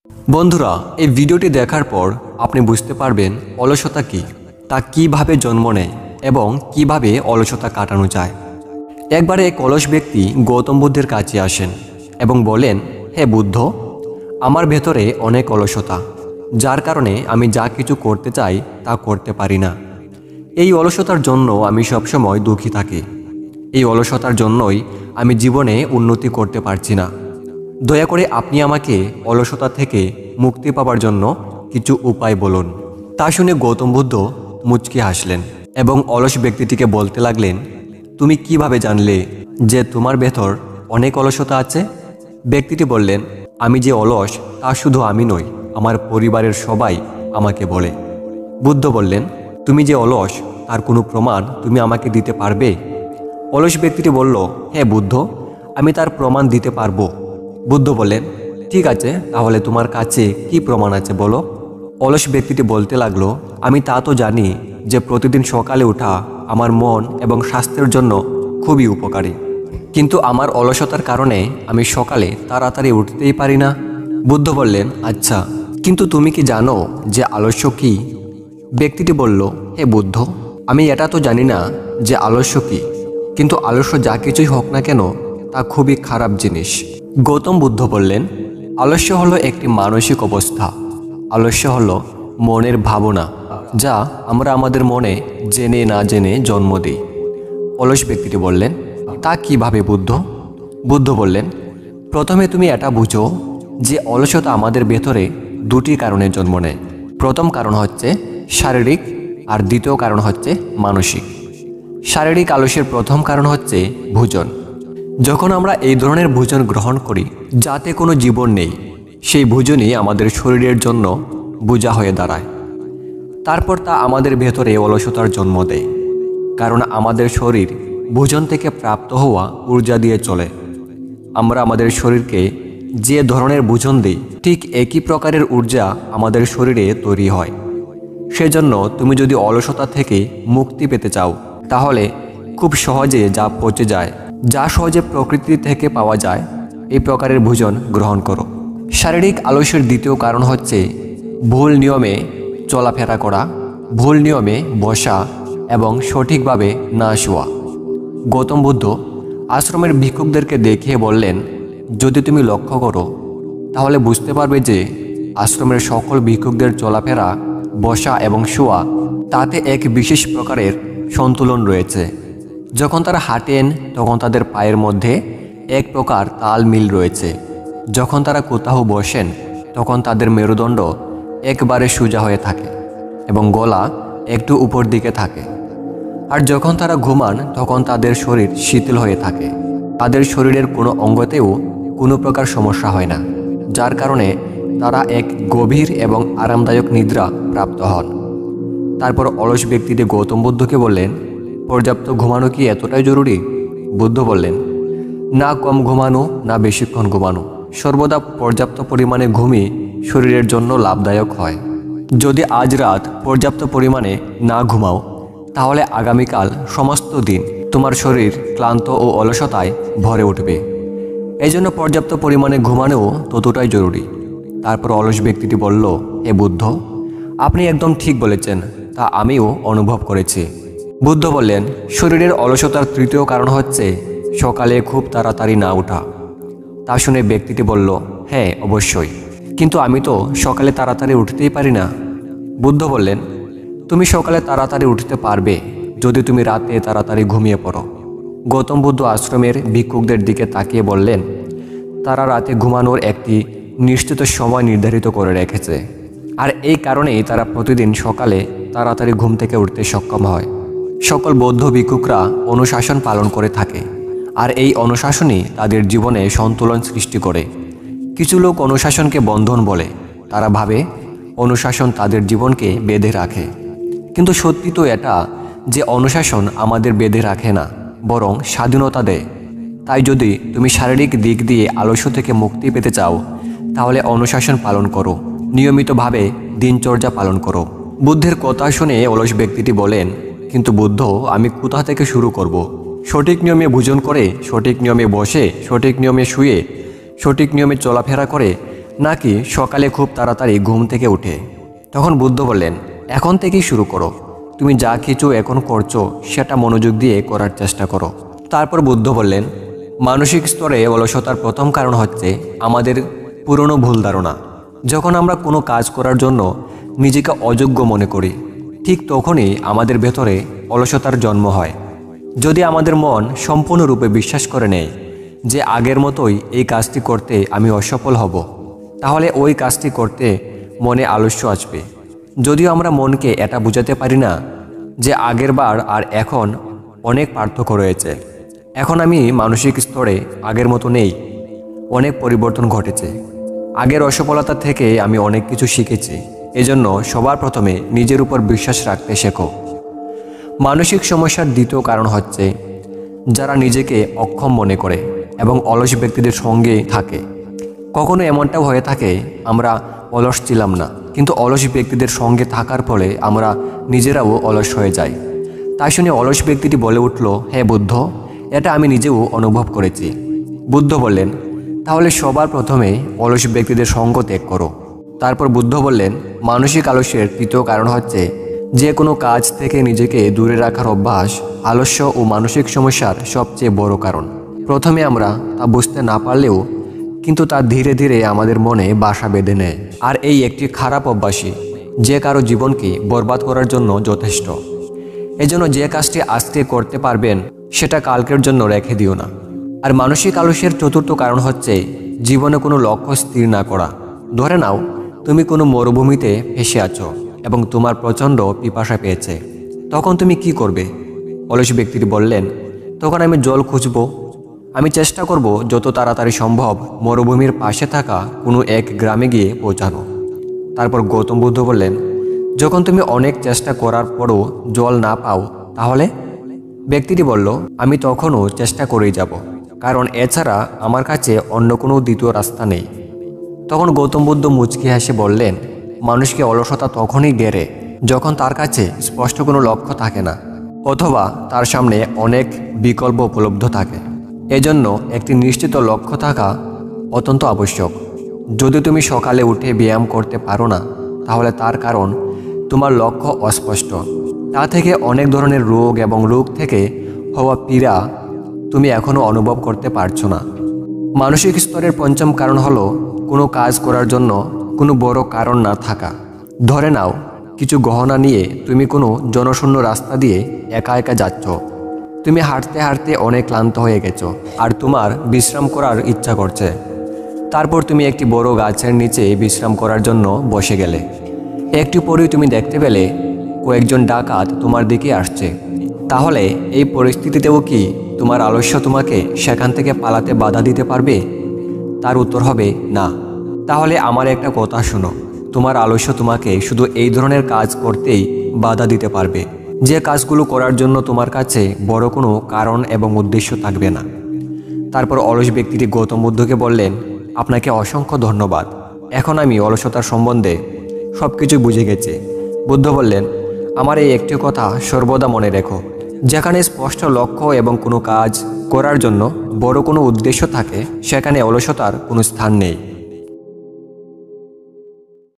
বন্ধুরা, এই ভিডিওটি দেখার পর আপনি বুঝতে পারবেন অলসতা কী, তা কিভাবে জন্ম নেয় এবং কিভাবে অলসতা কাটানো যায়। একবার এক অলস ব্যক্তি গৌতম বুদ্ধের কাছে আসেন এবং বলেন, হে বুদ্ধ, আমার ভেতরে অনেক অলসতা, যার কারণে আমি যা কিছু করতে চাই তা করতে পারি না। এই অলসতার জন্য আমি সবসময় দুঃখী থাকি। এই অলসতার জন্যই আমি জীবনে উন্নতি করতে পারছি না। দয়া করে আপনি আমাকে অলসতা থেকে মুক্তি পাওয়ার জন্য কিছু উপায় বলুন। তা শুনে গৌতম বুদ্ধ মুচকি হাসলেন এবং অলস ব্যক্তিটিকে বলতে লাগলেন, তুমি কিভাবে জানলে যে তোমার ভেতর অনেক অলসতা আছে? ব্যক্তিটি বললেন, আমি যে অলস তা শুধু আমি নই, আমার পরিবারের সবাই আমাকে বলে। বুদ্ধ বললেন, তুমি যে অলস তার কোনো প্রমাণ তুমি আমাকে দিতে পারবে? অলস ব্যক্তিটি বলল, হ্যাঁ বুদ্ধ, আমি তার প্রমাণ দিতে পারবো। বুদ্ধ বললেন, ঠিক আছে, তাহলে তোমার কাছে কি প্রমাণ আছে বলো। অলস ব্যক্তিটি বলতে লাগলো, আমি তা তো জানি যে প্রতিদিন সকালে ওঠা আমার মন এবং স্বাস্থ্যের জন্য খুবই উপকারী, কিন্তু আমার অলসতার কারণে আমি সকালে তাড়াতাড়ি উঠতেই পারি না। বুদ্ধ বললেন, আচ্ছা, কিন্তু তুমি কি জানো যে আলস্য কী? ব্যক্তিটি বলল, হে বুদ্ধ, আমি এটা তো জানি না যে আলস্য কী, কিন্তু আলস্য যা কিছুই হোক না কেন তা খুবই খারাপ জিনিস। গৌতম বুদ্ধ বললেন, আলস্য হলো একটি মানসিক অবস্থা। আলস্য হলো মনের ভাবনা, যা আমরা আমাদের মনে জেনে না জেনে জন্ম দিই। অলস ব্যক্তিটি বললেন, তা কিভাবে বুদ্ধ? বুদ্ধ বললেন, প্রথমে তুমি এটা বুঝো যে অলসতা আমাদের ভেতরে দুটি কারণে জন্ম নেয়। প্রথম কারণ হচ্ছে শারীরিক আর দ্বিতীয় কারণ হচ্ছে মানসিক। শারীরিক আলস্যের প্রথম কারণ হচ্ছে ভোজন। যখন আমরা এই ধরনের ভোজন গ্রহণ করি যাতে কোনো জীবন নেই, সেই ভোজনই আমাদের শরীরের জন্য বোঝা হয়ে দাঁড়ায়। তারপর তা আমাদের ভেতরে অলসতার জন্ম দেয়, কারণ আমাদের শরীর ভোজন থেকে প্রাপ্ত হওয়া ঊর্জা দিয়ে চলে। আমরা আমাদের শরীরকে যে ধরনের ভোজন দিই, ঠিক একই প্রকারের ঊর্জা আমাদের শরীরে তৈরি হয়। সেজন্য তুমি যদি অলসতা থেকে মুক্তি পেতে চাও, তাহলে খুব সহজে যা পচে যায়, যা সহজে প্রকৃতি থেকে পাওয়া যায়, এই প্রকারের ভোজন গ্রহণ করো। শারীরিক আলস্যের দ্বিতীয় কারণ হচ্ছে ভুল নিয়মে চলাফেরা করা, ভুল নিয়মে বসা এবং সঠিকভাবে না শোয়া। গৌতম বুদ্ধ আশ্রমের ভিক্ষুকদেরকে দেখিয়ে বললেন, যদি তুমি লক্ষ্য করো তাহলে বুঝতে পারবে যে আশ্রমের সকল ভিক্ষুকদের চলাফেরা, বসা এবং শোয়া, তাতে এক বিশেষ প্রকারের সন্তুলন রয়েছে। যখন তারা হাঁটেন তখন তাদের পায়ের মধ্যে এক প্রকার তাল মিল রয়েছে। যখন তারা কোথাও বসেন তখন তাদের মেরুদণ্ড একবারে সোজা হয়ে থাকে এবং গলা একটু উপর দিকে থাকে। আর যখন তারা ঘুমান তখন তাদের শরীর শীতল হয়ে থাকে। তাদের শরীরের কোনো অঙ্গতেও কোনো প্রকার সমস্যা হয় না, যার কারণে তারা এক গভীর এবং আরামদায়ক নিদ্রা প্রাপ্ত হন। তারপর অলস ব্যক্তিটি গৌতম বুদ্ধকে বললেন, পর্যাপ্ত ঘুমানো কি এতটাই জরুরি? বুদ্ধ বললেন, না কম ঘুমানো না বেশিক্ষণ ঘুমানো, সর্বদা পর্যাপ্ত পরিমাণে ঘুমই শরীরের জন্য লাভদায়ক হয়। যদি আজ রাত পর্যাপ্ত পরিমাণে না ঘুমাও, তাহলে আগামীকাল সমস্ত দিন তোমার শরীর ক্লান্ত ও অলসতায় ভরে উঠবে। এই জন্য পর্যাপ্ত পরিমাণে ঘুমানোও ততটাই জরুরি। তারপর অলস ব্যক্তিটি বলল, হে বুদ্ধ, আপনি একদম ঠিক বলেছেন, তা আমিও অনুভব করেছি। বুদ্ধ বললেন, শরীরের অলসতার তৃতীয় কারণ হচ্ছে সকালে খুব তাড়াতাড়ি না ওঠা। তা শুনে ব্যক্তিটি বলল, হ্যাঁ অবশ্যই, কিন্তু আমি তো সকালে তাড়াতাড়ি উঠতেই পারি না। বুদ্ধ বললেন, তুমি সকালে তাড়াতাড়ি উঠতে পারবে যদি তুমি রাতে তাড়াতাড়ি ঘুমিয়ে পড়ো। গৌতম বুদ্ধ আশ্রমের ভিক্ষুকদের দিকে তাকিয়ে বললেন, তারা রাতে ঘুমানোর একটি নিশ্চিত সময় নির্ধারিত করে রেখেছে, আর এই কারণেই তারা প্রতিদিন সকালে তাড়াতাড়ি ঘুম থেকে উঠতে সক্ষম হয়। সকল বৌদ্ধ ভিক্ষুকরা অনুশাসন পালন করে থাকে, আর এই অনুশাসনই তাদের জীবনে সন্তুলন সৃষ্টি করে। কিছু লোক অনুশাসনকে বন্ধন বলে, তারা ভাবে অনুশাসন তাদের জীবনকে বেঁধে রাখে, কিন্তু সত্যি তো এটা যে অনুশাসন আমাদের বেঁধে রাখে না, বরং স্বাধীনতা দেয়। তাই যদি তুমি শারীরিক দিক দিয়ে আলস্য থেকে মুক্তি পেতে চাও, তাহলে অনুশাসন পালন করো, নিয়মিতভাবে দিনচর্যা পালন করো। বুদ্ধের কথা শুনে অলস ব্যক্তিটি বলেন, কিন্তু বুদ্ধ, আমি কোথা থেকে শুরু করব? সঠিক নিয়মে ভোজন করে, সঠিক নিয়মে বসে, সঠিক নিয়মে শুয়ে, সঠিক নিয়মে চলাফেরা করে নাকি সকালে খুব তাড়াতাড়ি ঘুম থেকে উঠে? তখন বুদ্ধ বললেন, এখন থেকেই শুরু করো। তুমি যা কিছু এখন করছো সেটা মনোযোগ দিয়ে করার চেষ্টা করো। তারপর বুদ্ধ বললেন, মানসিক স্তরে অলসতার প্রথম কারণ হচ্ছে আমাদের পুরনো ভুল ধারণা। যখন আমরা কোনো কাজ করার জন্য নিজেকে অযোগ্য মনে করি, ঠিক তখনই আমাদের ভেতরে অলসতার জন্ম হয়। যদি আমাদের মন সম্পূর্ণরূপে বিশ্বাস করে নেয় যে আগের মতোই এই কাজটি করতে আমি অসফল হব, তাহলে ওই কাজটি করতে মনে আলস্য আসবে। যদিও আমরা মনকে এটা বোঝাতে পারি না যে আগের বার আর এখন অনেক পার্থক্য রয়েছে। এখন আমি মানসিক স্তরে আগের মতো নেই, অনেক পরিবর্তন ঘটেছে। আগের অসফলতা থেকে আমি অনেক কিছু শিখেছি। এজন্য সবার প্রথমে নিজের উপর বিশ্বাস রাখতে শেখো। মানসিক সমস্যার দ্বিতীয় কারণ হচ্ছে যারা নিজেকে অক্ষম মনে করে এবং অলস ব্যক্তিদের সঙ্গে থাকে। কখনো এমনটাও হয়ে থাকে আমরা অলস ছিলাম না, কিন্তু অলস ব্যক্তিদের সঙ্গে থাকার ফলে আমরা নিজেরাও অলস হয়ে যাই। তাই শুনে অলস ব্যক্তিটি বলে উঠল, হে বুদ্ধ, এটা আমি নিজেও অনুভব করেছি। বুদ্ধ বললেন, তাহলে সবার প্রথমে অলস ব্যক্তিদের সঙ্গ ত্যাগ করো। তারপর বুদ্ধ বললেন, মানসিক আলস্যের তৃতীয় কারণ হচ্ছে যে কোনো কাজ থেকে নিজেকে দূরে রাখার অভ্যাস আলস্য ও মানসিক সমস্যার সবচেয়ে বড় কারণ। প্রথমে আমরা তা বুঝতে না পারলেও কিন্তু তা ধীরে ধীরে আমাদের মনে বাসা বেঁধে নেয়। আর এই একটি খারাপ অভ্যাসই যে কারো জীবনকে বরবাদ করার জন্য যথেষ্ট। এজন্য যে কাজটি আজকে করতে পারবেন সেটা কালকের জন্য রেখে দিও না। আর মানসিক আলস্যের চতুর্থ কারণ হচ্ছে জীবনে কোনো লক্ষ্য স্থির না করা। ধরে নাও তুমি কোনো মরুভূমিতে ফেসে আছো এবং তোমার প্রচণ্ড পিপাসা পেয়েছে। তখন তুমি কি করবে? অলস ব্যক্তিটি বললেন, তখন আমি জল খুঁজব। আমি চেষ্টা করব যত তাড়াতাড়ি সম্ভব মরুভূমির পাশে থাকা কোনো এক গ্রামে গিয়ে পৌঁছানো। তারপর গৌতম বুদ্ধ বললেন, যখন তুমি অনেক চেষ্টা করার পরও জল না পাও, তাহলে? ব্যক্তিটি বলল, আমি তখনও চেষ্টা করেই যাব, কারণ এছাড়া আমার কাছে অন্য কোনো দ্বিতীয় রাস্তা নেই। তখন গৌতম বুদ্ধ মুচকি হেসে বললেন, মানুষকে অলসতা তখনই ঘেরে যখন তার কাছে স্পষ্ট কোনো লক্ষ্য থাকে না, অথবা তার সামনে অনেক বিকল্প উপলব্ধ থাকে। এজন্য একটি নিশ্চিত লক্ষ্য থাকা অত্যন্ত আবশ্যক। যদি তুমি সকালে উঠে ব্যায়াম করতে পারো না, তাহলে তার কারণ তোমার লক্ষ্য অস্পষ্ট। তা থেকে অনেক ধরনের রোগ এবং রোগ থেকে হওয়া পীড়া তুমি এখনও অনুভব করতে পারছো না। মানসিক স্তরের পঞ্চম কারণ হলো কোনো কাজ করার জন্য কোনো বড় কারণ না থাকা। ধরে নাও কিছু গহনা নিয়ে তুমি কোনো জনশূন্য রাস্তা দিয়ে একা একা যাচ্ছ। তুমি হাঁটতে হাঁটতে অনেক ক্লান্ত হয়ে গেছো আর তোমার বিশ্রাম করার ইচ্ছা করছে। তারপর তুমি একটি বড় গাছের নিচে বিশ্রাম করার জন্য বসে গেলে। একটু পরেই তুমি দেখতে পেলে কয়েকজন ডাকাত তোমার দিকে আসছে। তাহলে এই পরিস্থিতিতেও কি তোমার আলস্য তোমাকে সেখান থেকে পালাতে বাধা দিতে পারবে? তার উত্তর হবে না। তাহলে আমার একটা কথা শোনো, তোমার আলস্য তোমাকে শুধু এই ধরনের কাজ করতেই বাধা দিতে পারবে যে কাজগুলো করার জন্য তোমার কাছে বড় কোনো কারণ এবং উদ্দেশ্য থাকবে না। তারপর অলস ব্যক্তিটি গৌতম বুদ্ধকে বললেন, আপনাকে অসংখ্য ধন্যবাদ। এখন আমি অলসতার সম্বন্ধে সব কিছু বুঝে গেছি। বুদ্ধ বললেন, আমার এই একটি কথা সর্বদা মনে রেখো, যেখানে স্পষ্ট লক্ষ্য এবং কোনো কাজ করার জন্য বড় কোনো উদ্দেশ্য থাকে, সেখানে অলসতার কোনো স্থান নেই।